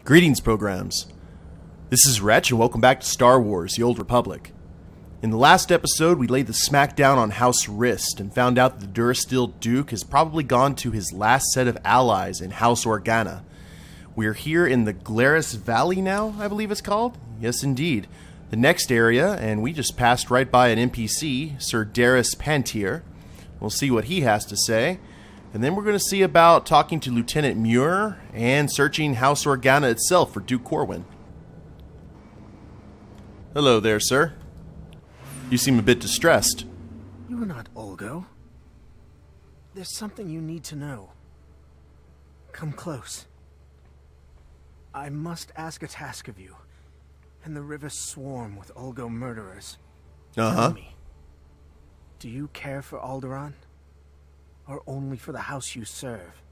Greetings, programs. This is Wretch, and welcome back to Star Wars: The Old Republic. In the last episode, we laid the smackdown on House Rist and found out that the Durasteel Duke has probably gone to his last set of allies in House Organa. We're here in the Glaris Valley now, I believe it's called? Yes, indeed. The next area, and we just passed right by an NPC, Sir Darris Pantier. We'll see what he has to say. And then we're going to see about talking to Lieutenant Muir and searching House Organa itself for Duke Corwin. Hello there, sir. You seem a bit distressed. You are not Ulgo. There's something you need to know. Come close. I must ask a task of you, and the rivers swarm with Ulgo murderers. Tell me, do you care for Alderaan? Or only for the house you serve?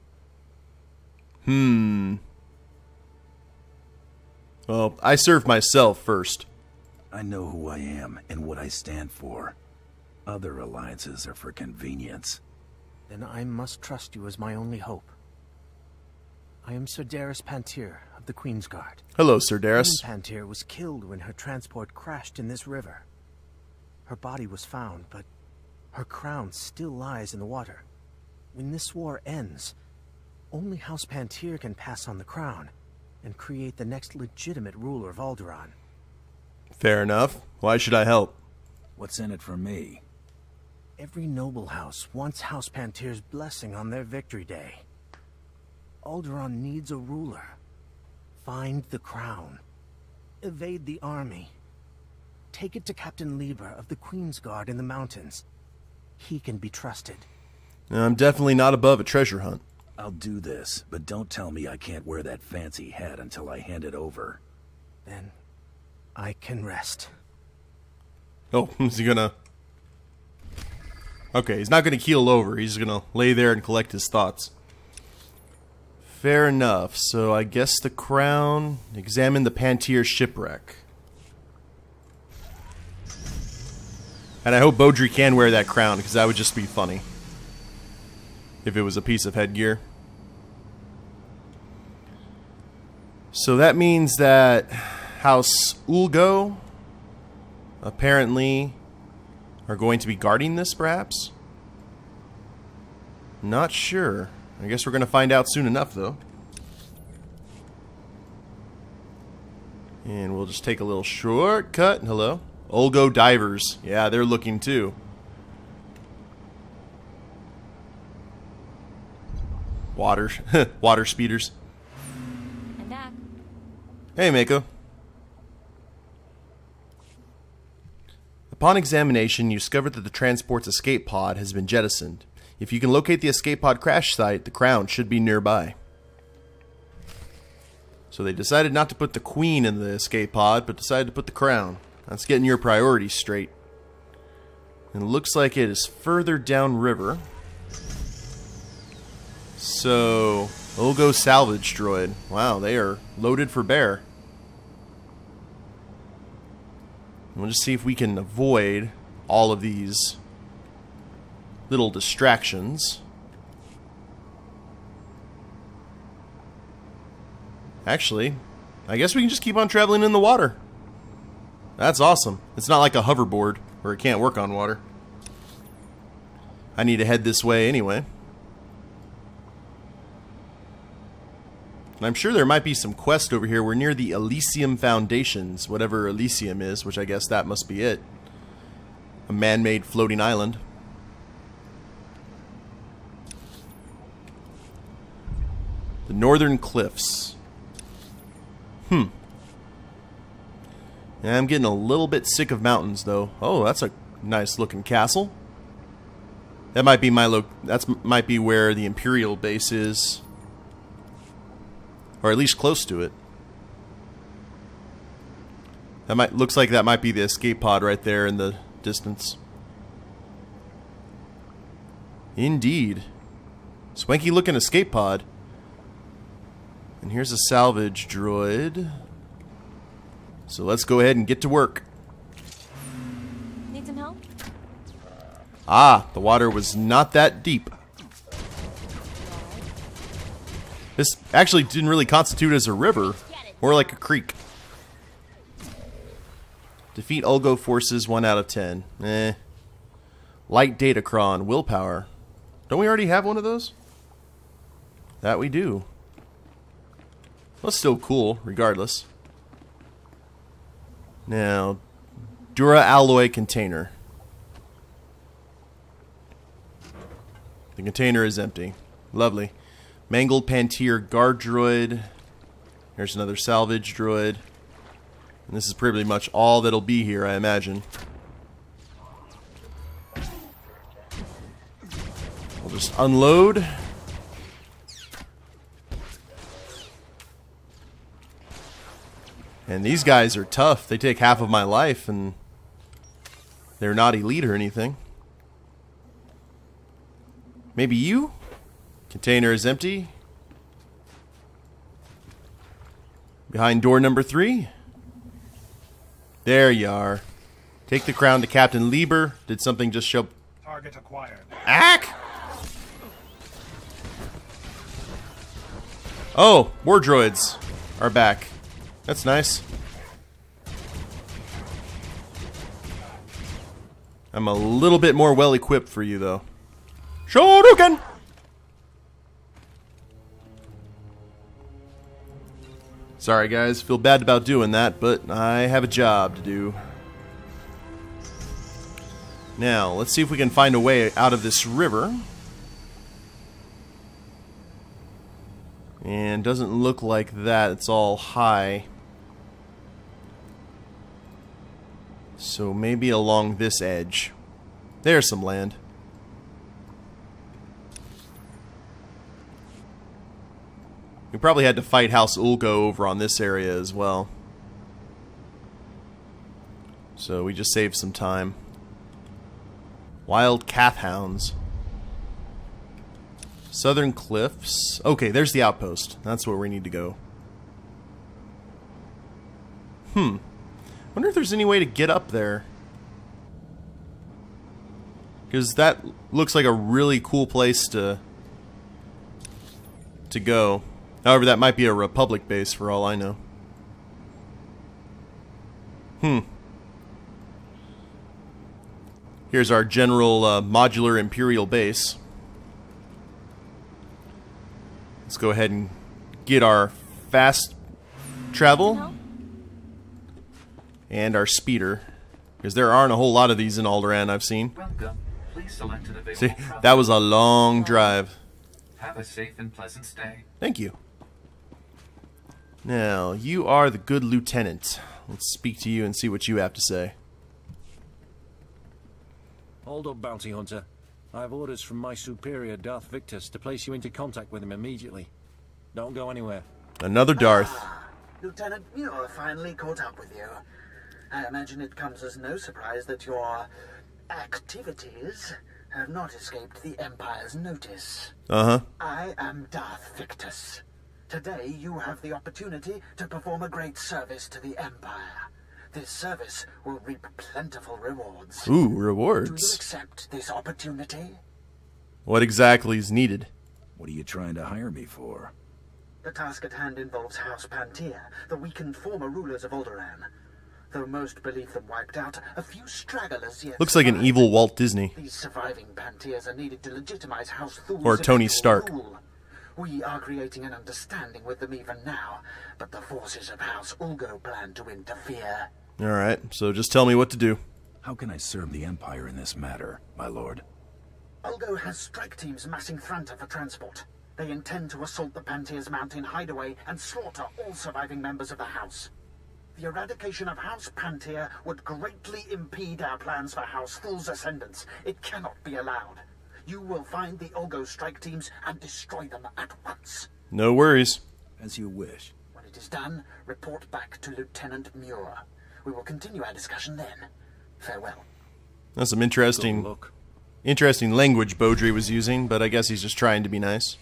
Well, I serve myself first. I know who I am and what I stand for. Other alliances are for convenience. Then I must trust you as my only hope. I am Sir Darris Pantier of the Queen's Guard. Hello, Sir Darris. Queen Pantier was killed when her transport crashed in this river. Her body was found, but her crown still lies in the water. When this war ends, only House Pantier can pass on the crown and create the next legitimate ruler of Alderaan. Fair enough. Why should I help? What's in it for me? Every noble house wants House Pantier's blessing on their victory day. Alderaan needs a ruler. Find the crown. Evade the army. Take it to Captain Lieber of the Queen's Guard in the mountains. He can be trusted. I'm definitely not above a treasure hunt. I'll do this, but don't tell me I can't wear that fancy hat until I hand it over. Then I can rest. Oh, is he gonna... Okay, he's not gonna keel over. He's gonna lay there and collect his thoughts. Fair enough. So I guess the crown... Examine the Pantier shipwreck. And I hope Bowdre can wear that crown, because that would just be funny if it was a piece of headgear. So that means that House Ulgo apparently are going to be guarding this, perhaps? Not sure. I guess we're going to find out soon enough, though. And we'll just take a little shortcut. Hello. Ulgo divers. Yeah, they're looking too. Water speeders. I'm back. Hey, Mako. Upon examination, you discover that the transport's escape pod has been jettisoned. If you can locate the escape pod crash site, the crown should be nearby. So they decided not to put the queen in the escape pod, but decided to put the crown. That's getting your priorities straight. And it looks like it is further downriver. So, Ulgo salvage droid. Wow, they are loaded for bear. We'll just see if we can avoid all of these little distractions. Actually, I guess we can just keep on traveling in the water. That's awesome. It's not like a hoverboard where it can't work on water. I need to head this way anyway. And I'm sure there might be some quest over here. We're near the Elysium Foundations, whatever Elysium is, which I guess that must be it. A man-made floating island. The Northern Cliffs. Yeah, I'm getting a little bit sick of mountains, though. Oh, that's a nice-looking castle. That might be might be where the Imperial base is. Or at least close to it. Looks like that might be the escape pod right there in the distance. Indeed. Swanky looking escape pod. And here's a salvage droid. So let's go ahead and get to work. Need some help? Ah, the water was not that deep. This actually didn't really constitute as a river. More like a creek. Defeat Ulgo forces 1 out of 10. Eh. Light Datacron. Willpower. Don't we already have one of those? That we do. Well, still cool, regardless. Now, Dura Alloy Container. The container is empty. Lovely. Mangled Pantier Guard Droid. There's another salvage droid. And this is pretty much all that'll be here, I imagine. We'll just unload. And these guys are tough. They take half of my life, and they're not elite or anything. Maybe you? Container is empty. Behind door number 3. There you are. Take the crown to Captain Lieber. Did something just show? Target acquired. Ack! Oh, war droids are back. That's nice. I'm a little bit more well equipped for you, though. Shoryuken! Sorry, guys. Feel bad about doing that, but I have a job to do. Now, let's see if we can find a way out of this river. And doesn't look like that. It's all high. So maybe along this edge. There's some land. We probably had to fight House Ulgo over on this area as well. So we just saved some time. Wild calf hounds. Southern Cliffs. Okay, there's the outpost. That's where we need to go. Wonder if there's any way to get up there. Because that looks like a really cool place to go. However, that might be a Republic base for all I know. Here's our general modular Imperial base. Let's go ahead and get our fast travel and our speeder, because there aren't a whole lot of these in Alderaan I've seen. Welcome. Please select an available See, travel. that was a long drive. Have a safe and pleasant stay. Thank you. Now, you are the good lieutenant. Let's speak to you and see what you have to say. Hold up, bounty hunter. I have orders from my superior, Darth Victus, to place you into contact with him immediately. Don't go anywhere. Another Darth. Lieutenant Muir finally caught up with you. I imagine it comes as no surprise that your activities have not escaped the Empire's notice. I am Darth Victus. Today you have the opportunity to perform a great service to the Empire. This service will reap plentiful rewards. Ooh, Do you rewards. accept this opportunity? What exactly is needed? What are you trying to hire me for? The task at hand involves House Pantier, the weakened former rulers of Alderaan. Though most believe them wiped out, a few stragglers yet Looks like an survive. evil Walt Disney. These surviving Pantiers are needed to legitimize House Thul's Or Tony eventual Stark. rule. We are creating an understanding with them even now, but the forces of House Ulgo plan to interfere. Alright, so just tell me what to do. How can I serve the Empire in this matter, my lord? Ulgo has strike teams massing Thranta for transport. They intend to assault the Pantier's mountain hideaway and slaughter all surviving members of the House. The eradication of House Pantier would greatly impede our plans for House Thul's ascendance. It cannot be allowed. You will find the Ulgo strike teams and destroy them at once. No worries. As you wish. When it is done, report back to Lieutenant Muir. We will continue our discussion then. Farewell. That's some Good interesting luck. language Bowdre was using, but I guess he's just trying to be nice.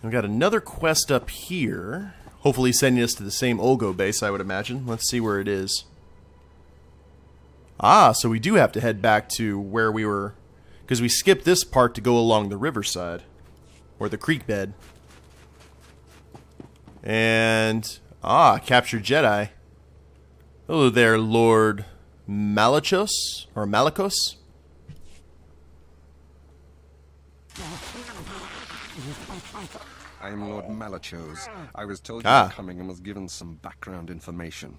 We've got another quest up here. Hopefully sending us to the same Ulgo base, I would imagine. Let's see where it is. Ah, so we do have to head back to where we were, because we skipped this part to go along the riverside, or the creek bed. And captured Jedi. Hello there, Lord Malachos or Malachos. I am Lord Malachos. I was told you were coming and was given some background information.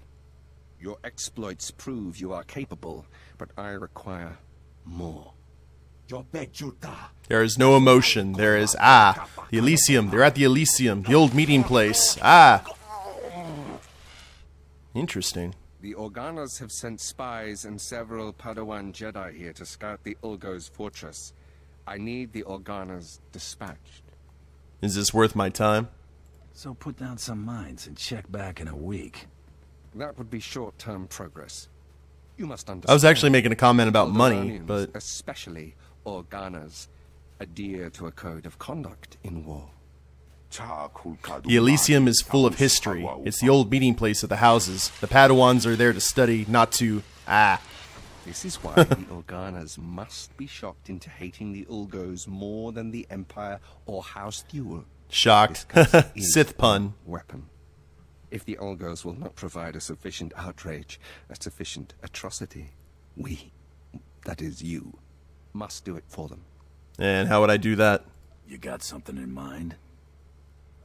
Your exploits prove you are capable, but I require more. There is no emotion. There is, the Elysium. They're at the Elysium, the old meeting place. Interesting. The Organas have sent spies and several Padawan Jedi here to scout the Ulgo's fortress. I need the Organas dispatched. Is this worth my time? So put down some mines and check back in a week. That would be short-term progress. You must understand. I was actually making a comment about money, but... especially Organas, adhere to a code of conduct in war. The Elysium is full of history. It's the old meeting place of the houses. The Padawans are there to study, not to... This is why the Organas must be shocked into hating the Ulgos more than the Empire or House Thule. Shocked. Sith pun. Weapon. If the Ulgos will not provide a sufficient outrage, a sufficient atrocity, we, that is you, must do it for them. And how would I do that? You got something in mind?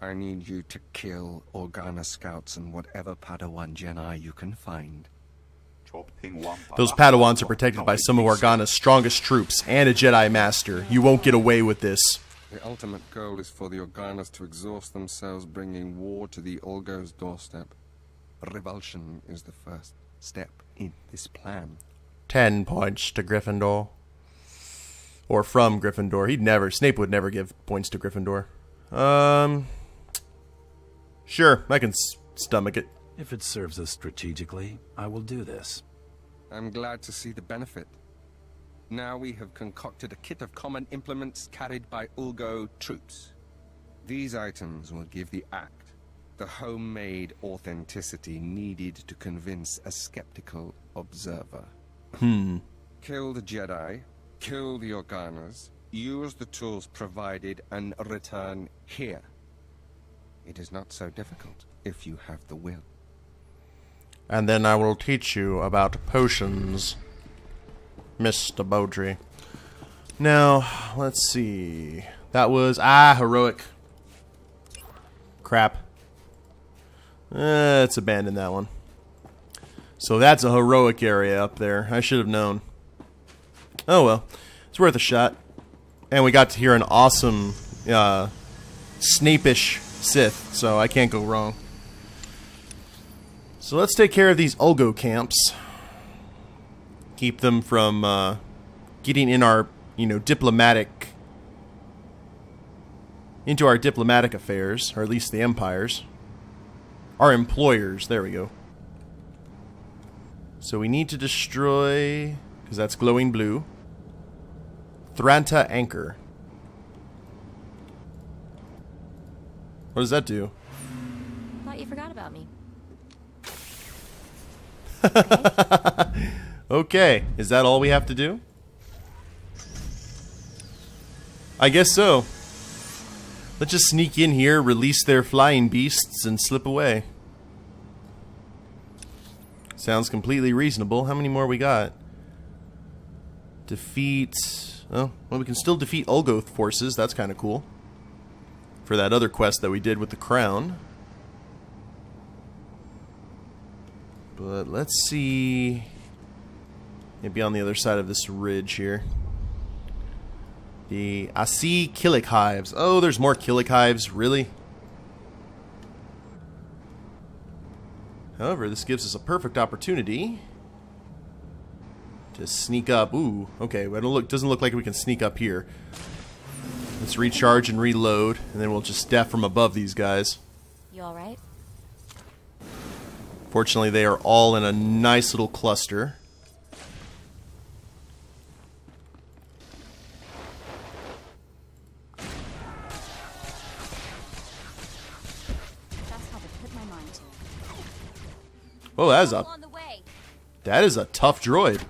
I need you to kill Organa scouts and whatever Padawan Jedi you can find. Those Padawans are protected by some of Organa's strongest troops and a Jedi Master. You won't get away with this. The ultimate goal is for the Organas to exhaust themselves, bringing war to the Ulgo's doorstep. Revulsion is the first step in this plan. 10 points to Gryffindor. Or from Gryffindor. Snape would never give points to Gryffindor. Sure, I can stomach it. If it serves us strategically, I will do this. I'm glad to see the benefit. Now we have concocted a kit of common implements carried by Ulgo troops. These items will give the act the homemade authenticity needed to convince a skeptical observer. Kill the Jedi, kill the Organas, use the tools provided, and return here. It is not so difficult if you have the will. And then I will teach you about potions, Mr. Bowdre. Now, let's see. That was, heroic. Crap. Let's abandon that one. So that's a heroic area up there. I should have known. Oh well. It's worth a shot. And we got to hear an awesome, Snape-ish Sith, so I can't go wrong. So let's take care of these Ulgo camps. Keep them from getting in our, diplomatic... into our diplomatic affairs, or at least the Empire's. Our employers, there we go. So we need to destroy, because that's glowing blue, Thranta Anchor. What does that do? Thought you forgot about me. Okay, is that all we have to do? I guess so. Let's just sneak in here, release their flying beasts, and slip away. Sounds completely reasonable. How many more we got? Defeat... Oh, well, we can still defeat Ulgo forces. That's kind of cool. For that other quest that we did with the crown. But let's see... Maybe on the other side of this ridge here. I see Killick hives. Oh, there's more Killick hives. Really? However, this gives us a perfect opportunity to sneak up. Ooh, okay. Well, doesn't look like we can sneak up here. Let's recharge and reload, and then we'll just def from above these guys. You all right? Fortunately, they are all in a nice little cluster. Oh, that is a tough droid.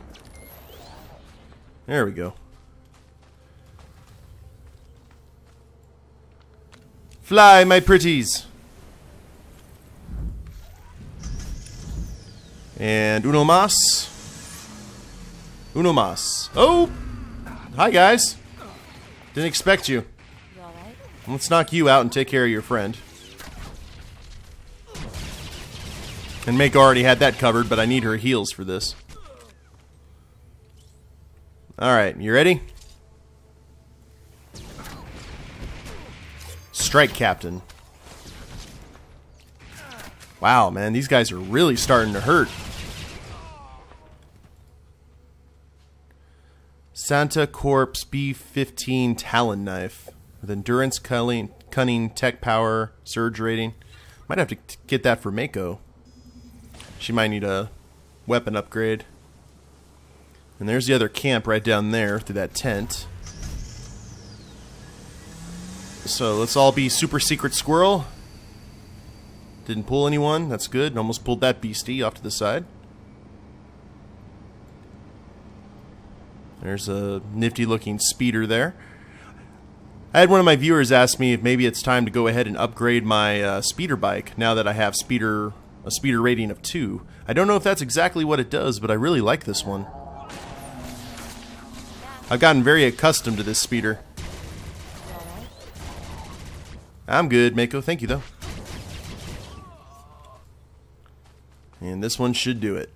There we go. Fly, my pretties. And uno mas. Uno mas. Oh! Hi, guys. Didn't expect you. You alright? Let's knock you out and take care of your friend. And Mako already had that covered, but I need her heals for this. Alright, you ready? Strike, Captain. Wow, man, these guys are really starting to hurt. Santa Corpse B-15 Talon Knife. With endurance, cunning, tech power, surge rating. Might have to get that for Mako. She might need a weapon upgrade. And there's the other camp right down there through that tent. So let's all be super secret squirrel. Didn't pull anyone. That's good. Almost pulled that beastie off to the side. There's a nifty looking speeder there. I had one of my viewers ask me if maybe it's time to go ahead and upgrade my speeder bike now that I have a speeder rating of 2. I don't know if that's exactly what it does, but I really like this one. I've gotten very accustomed to this speeder. I'm good, Mako. Thank you, though. And this one should do it.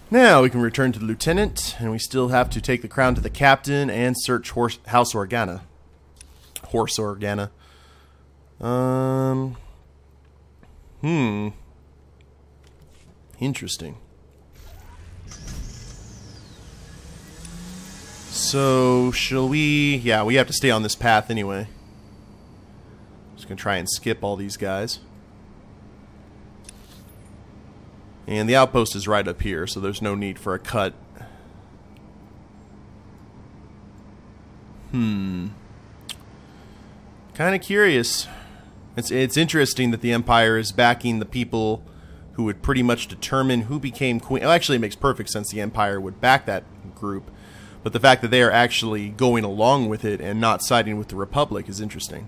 Now we can return to the lieutenant, and we still have to take the crown to the captain and search House Organa. Horse Organa. Interesting. So, shall we... Yeah, we have to stay on this path anyway. Just gonna try and skip all these guys. And the outpost is right up here, so there's no need for a cut. Kind of curious. It's interesting that the Empire is backing the people who would pretty much determine who became queen. Well, actually, it makes perfect sense the Empire would back that group. But the fact that they are actually going along with it and not siding with the Republic is interesting.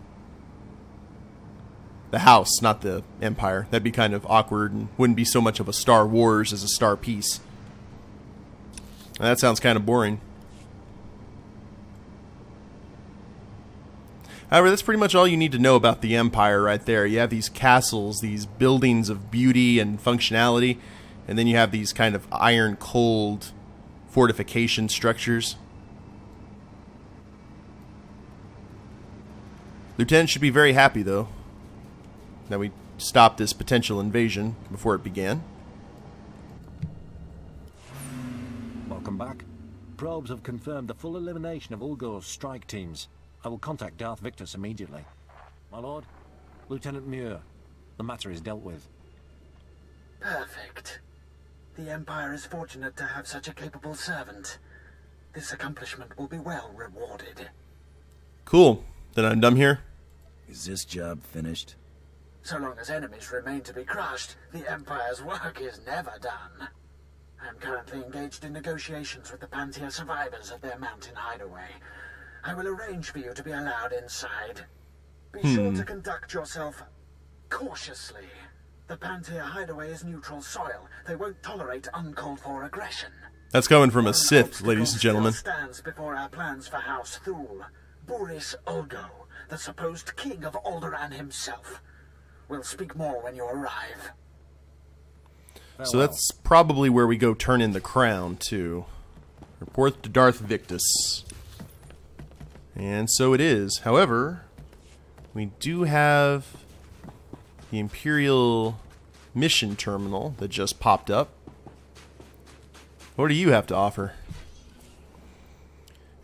The House, not the Empire. That'd be kind of awkward and wouldn't be so much of a Star Wars as a Star Peace. That sounds kind of boring. However, that's pretty much all you need to know about the Empire right there. You have these castles, these buildings of beauty and functionality, and then you have these kind of iron-cold fortification structures. Lieutenant should be very happy, though, that we stopped this potential invasion before it began. Welcome back. Probes have confirmed the full elimination of Ulgo's strike teams. I will contact Darth Victus immediately. My lord, Lieutenant Muir, the matter is dealt with. Perfect. The Empire is fortunate to have such a capable servant. This accomplishment will be well rewarded. Cool. Then I'm done here. Is this job finished? So long as enemies remain to be crushed, the Empire's work is never done. I am currently engaged in negotiations with the Pantia survivors at their mountain hideaway. I will arrange for you to be allowed inside. Be sure to conduct yourself cautiously. The Pantia hideaway is neutral soil. They won't tolerate uncalled for aggression. That's coming from a Sith, obstacle ladies and gentlemen. still stands before our plans for House Thule. Boris Ulgo, the supposed king of Alderaan himself. We'll speak more when you arrive. So that's probably where we go turn in the crown, too. Report to Darth Victus. And so it is. However, we do have the Imperial mission terminal that just popped up. What do you have to offer?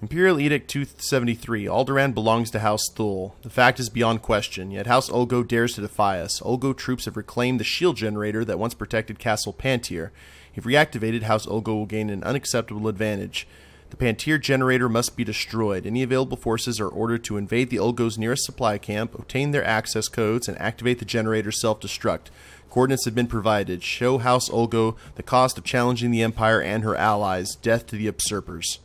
Imperial Edict 273. Alderaan belongs to House Thule. The fact is beyond question, yet House Ulgo dares to defy us. Ulgo troops have reclaimed the shield generator that once protected Castle Pantier. If reactivated, House Ulgo will gain an unacceptable advantage. The Pantier generator must be destroyed. Any available forces are ordered to invade the Ulgo's nearest supply camp, obtain their access codes, and activate the generator's self-destruct. Coordinates have been provided. Show House Ulgo the cost of challenging the Empire and her allies. Death to the usurpers.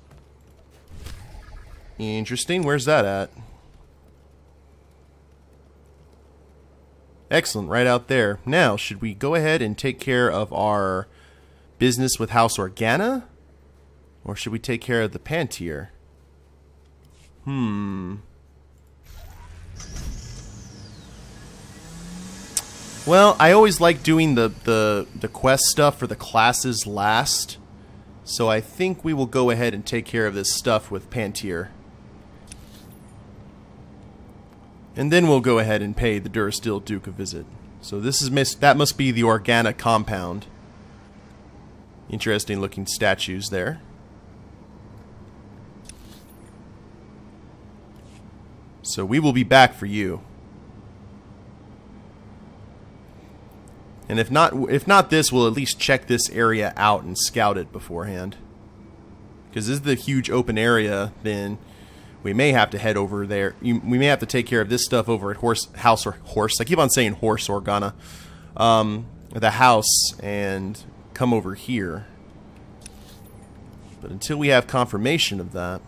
Interesting. Where's that at? Excellent, right out there. Now, should we go ahead and take care of our business with House Organa? Or should we take care of the Pantier? Well, I always like doing the quest stuff for the classes last. So I think we will go ahead and take care of this stuff with Pantier. And then we'll go ahead and pay the Durasteel Duke a visit. So this is that must be the Organa compound. Interesting looking statues there. So we will be back for you. And if not this, we'll at least check this area out and scout it beforehand. Because this is the huge open area, then we may have to head over there. We may have to take care of this stuff over at House I keep on saying Horse Organa. The house, and come over here. But until we have confirmation of that,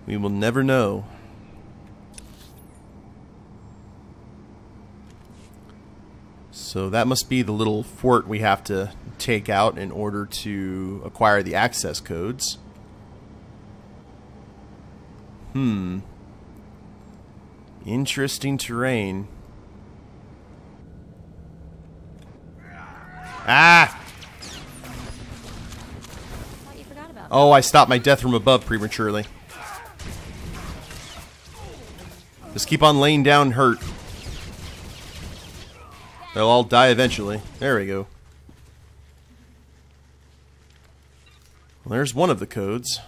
we will never know. So that must be the little fort we have to take out in order to acquire the access codes. Interesting terrain. Ah! Thought you forgot about me. Oh, I stopped my death from above prematurely. Just keep on laying down hurt. They'll all die eventually. There we go. Well, there's one of the codes.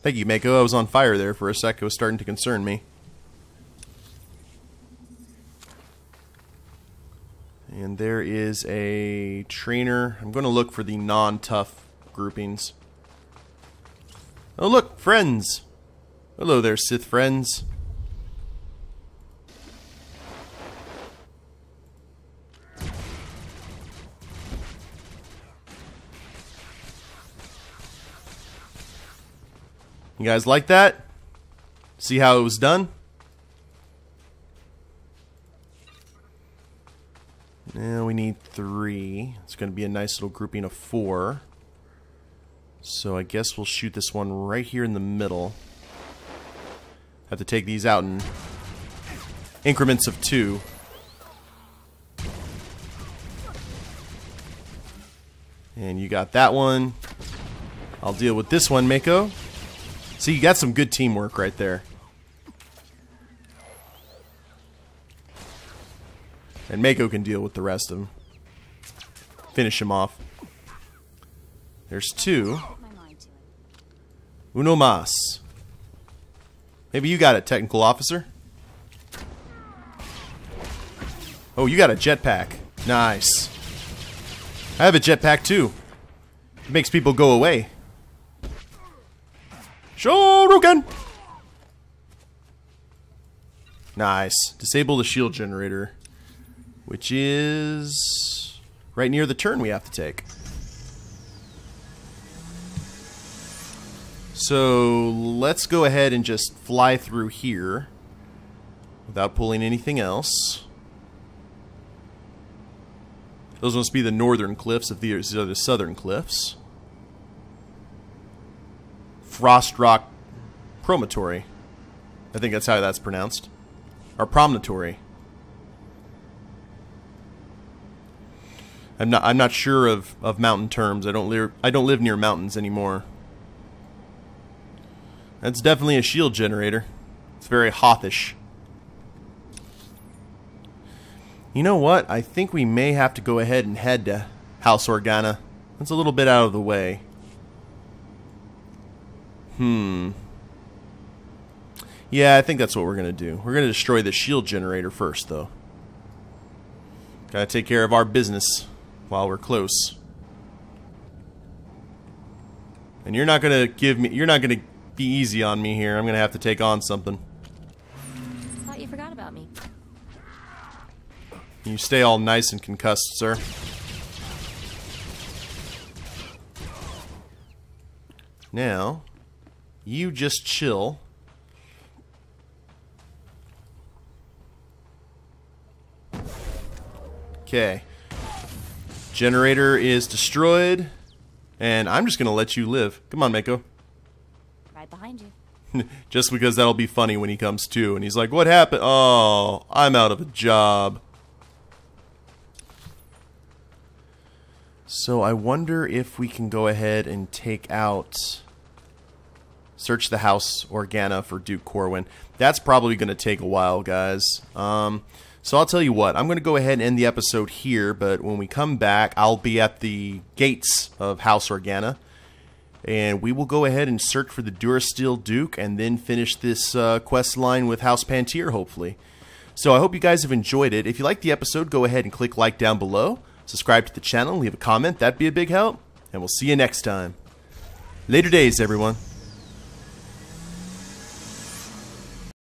Thank you, Mako. I was on fire there for a sec. It was starting to concern me. And there is a trainer. I'm going to look for the non-tough groupings. Oh, look! Friends! Hello there, Sith friends. You guys like that? See how it was done? Now we need 3. It's going to be a nice little grouping of 4. So I guess we'll shoot this one right here in the middle. Have to take these out in increments of 2. And you got that one. I'll deal with this one, Mako. See, you got some good teamwork right there. And Mako can deal with the rest of them. Finish him off. There's 2. Uno mas. Maybe you got it, technical officer. Oh, you got a jetpack. Nice. I have a jetpack too. It makes people go away. Shoryuken! Nice. Disable the shield generator, which is right near the turn we have to take. So let's go ahead and just fly through here without pulling anything else. Those must be the northern cliffs of these are the southern cliffs. Frost Rock Promontory. I think that's how that's pronounced. Or Promontory. I'm not sure of mountain terms. I don't live near mountains anymore. That's definitely a shield generator. It's very Hothish. You know what? I think we may have to go ahead and head to House Organa. That's a little bit out of the way. Yeah, I think that's what we're going to do. We're going to destroy the shield generator first, though. Gotta take care of our business while we're close. And you're not going to be easy on me here. I'm going to have to take on something. Thought you forgot about me. You stay all nice and concussed, sir. Now, you just chill. Okay. Generator is destroyed. And I'm just going to let you live. Come on, Mako. Right behind you. Just because that'll be funny when he comes to. And he's like, what happened? Oh, I'm out of a job. So I wonder if we can go ahead and take out... Search the house Organa for Duke Corwin. That's probably going to take a while, guys. So I'll tell you what. I'm going to go ahead and end the episode here. But when we come back, I'll be at the gates of House Organa. And we will go ahead and search for the Durasteel Duke and then finish this quest line with House Pantier, hopefully. So I hope you guys have enjoyed it. If you liked the episode, go ahead and click like down below. Subscribe to the channel, leave a comment. That'd be a big help. And we'll see you next time. Later days, everyone.